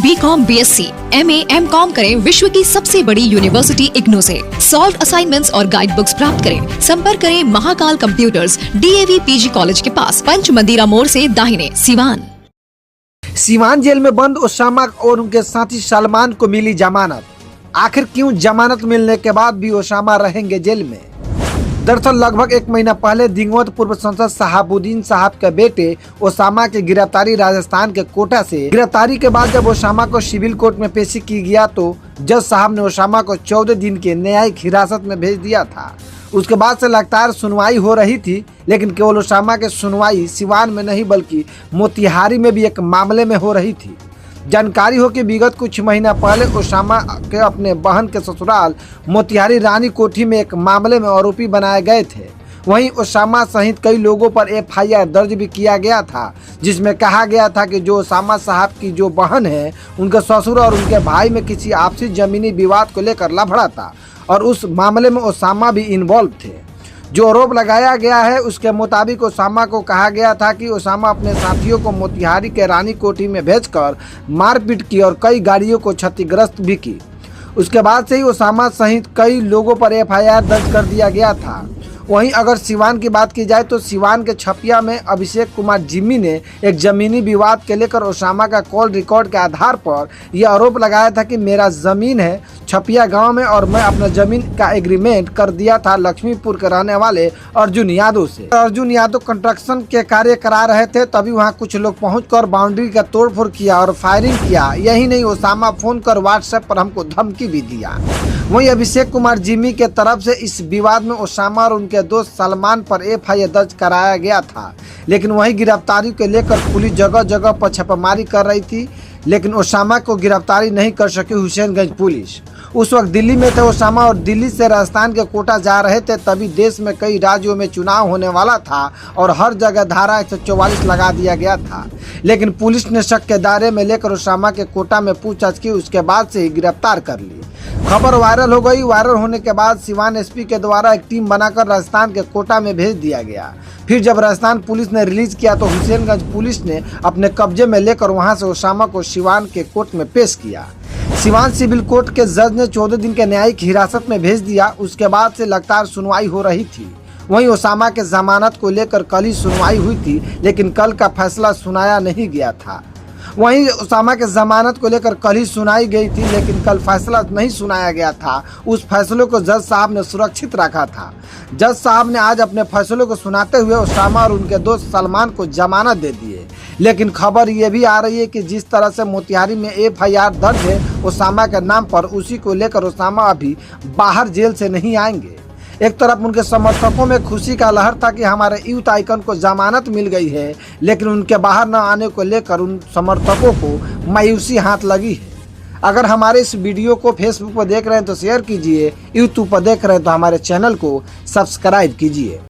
BCom, BSc, MA, MCom करें विश्व की सबसे बड़ी यूनिवर्सिटी इग्नू से। सॉल्व असाइनमेंट्स और गाइड बुक्स प्राप्त करें। संपर्क करें Mahakal computers, DAV PG college के पास, पंच मंदिरा मोड़ से दाहिने, सिवान। सिवान जेल में बंद ओसामा और उनके साथी सलमान को मिली जमानत। आखिर क्यों जमानत मिलने के बाद भी ओसामा रहेंगे जेल में? दरअसल लगभग 1 महीना पहले दिवंगत पूर्व सांसद शहाबुद्दीन साहब के बेटे ओसामा की गिरफ्तारी राजस्थान के कोटा से। गिरफ्तारी के बाद जब ओसामा को सिविल कोर्ट में पेशी की गया तो जज साहब ने ओसामा को 14 दिन के न्यायिक हिरासत में भेज दिया था। उसके बाद से लगातार सुनवाई हो रही थी, लेकिन केवल ओसामा की सुनवाई सिवान में नहीं बल्कि मोतिहारी में भी एक मामले में हो रही थी। जानकारी हो कि विगत कुछ महीना पहले ओसामा के अपने बहन के ससुराल मोतिहारी रानी कोठी में एक मामले में आरोपी बनाए गए थे। वहीं ओसामा सहित कई लोगों पर FIR दर्ज भी किया गया था, जिसमें कहा गया था कि जो ओसामा साहब की जो बहन है उनके ससुर और उनके भाई में किसी आपसी जमीनी विवाद को लेकर लफड़ा था और उस मामले में ओसामा भी इन्वॉल्व थे। जो आरोप लगाया गया है उसके मुताबिक ओसामा को कहा गया था कि ओसामा अपने साथियों को मोतिहारी के रानी कोठी में भेजकर मारपीट की और कई गाड़ियों को क्षतिग्रस्त भी की। उसके बाद से ही ओसामा सहित कई लोगों पर FIR दर्ज कर दिया गया था। वहीं अगर सिवान की बात की जाए तो सिवान के छपिया में अभिषेक कुमार जिम्मी ने एक जमीनी विवाद के लेकर ओसामा का कॉल रिकॉर्ड के आधार पर यह आरोप लगाया था कि मेरा जमीन है छपिया गांव में और मैं अपना जमीन का एग्रीमेंट कर दिया था लक्ष्मीपुर के रहने वाले अर्जुन यादव से। अर्जुन यादव कंस्ट्रक्शन के कार्य करा रहे थे, तभी वहां कुछ लोग पहुंचकर बाउंड्री का तोड़फोड़ किया और फायरिंग किया। यही नहीं, ओसामा फोन कर WhatsApp पर हमको धमकी भी दिया। वहीं अभिषेक कुमार जिम्मी के तरफ से इस विवाद में ओसामा और उनके दोस्त सलमान पर FIR दर्ज कराया गया था, लेकिन वही गिरफ्तारी को लेकर पुलिस जगह जगह पर छापेमारी कर रही थी, लेकिन ओसामा को गिरफ्तारी नहीं कर सकी हुसैनगंज पुलिस। उस वक्त दिल्ली में थे ओसामा और दिल्ली से राजस्थान के कोटा जा रहे थे। तभी देश में कई राज्यों में चुनाव होने वाला था और हर जगह धारा 144 लगा दिया गया था, लेकिन पुलिस ने शक के दायरे में लेकर ओसामा के कोटा में पूछताछ की। उसके बाद से ही गिरफ्तार कर ली। खबर वायरल हो गई। वायरल होने के बाद सिवान SP के द्वारा एक टीम बनाकर राजस्थान के कोटा में भेज दिया गया। फिर जब राजस्थान पुलिस ने रिलीज किया तो हुसैनगंज पुलिस ने अपने कब्जे में लेकर वहां से ओसामा को सिवान के कोर्ट में पेश किया। सिवान सिविल कोर्ट के जज ने 14 दिन के न्यायिक हिरासत में भेज दिया। उसके बाद से लगातार सुनवाई हो रही थी। वहीं ओसामा के जमानत को लेकर कल ही सुनवाई हुई थी, लेकिन कल का फैसला सुनाया नहीं गया था। वहीं ओसामा के जमानत को लेकर कल ही सुनाई गई थी, लेकिन कल फैसला नहीं सुनाया गया था। उस फैसले को जज साहब ने सुरक्षित रखा था। जज साहब ने आज अपने फैसलों को सुनाते हुए ओसामा और उनके दोस्त सलमान को जमानत दे दिए। लेकिन खबर ये भी आ रही है कि जिस तरह से मोतिहारी में FIR दर्ज है ओसामा के नाम पर, उसी को लेकर ओसामा अभी बाहर जेल से नहीं आएंगे। एक तरफ उनके समर्थकों में खुशी का लहर था कि हमारे यूथ आइकन को जमानत मिल गई है, लेकिन उनके बाहर न आने को लेकर उन समर्थकों को मायूसी हाथ लगी है। अगर हमारे इस वीडियो को फेसबुक पर देख रहे हैं तो शेयर कीजिए, यूट्यूब पर देख रहे हैं तो हमारे चैनल को सब्सक्राइब कीजिए।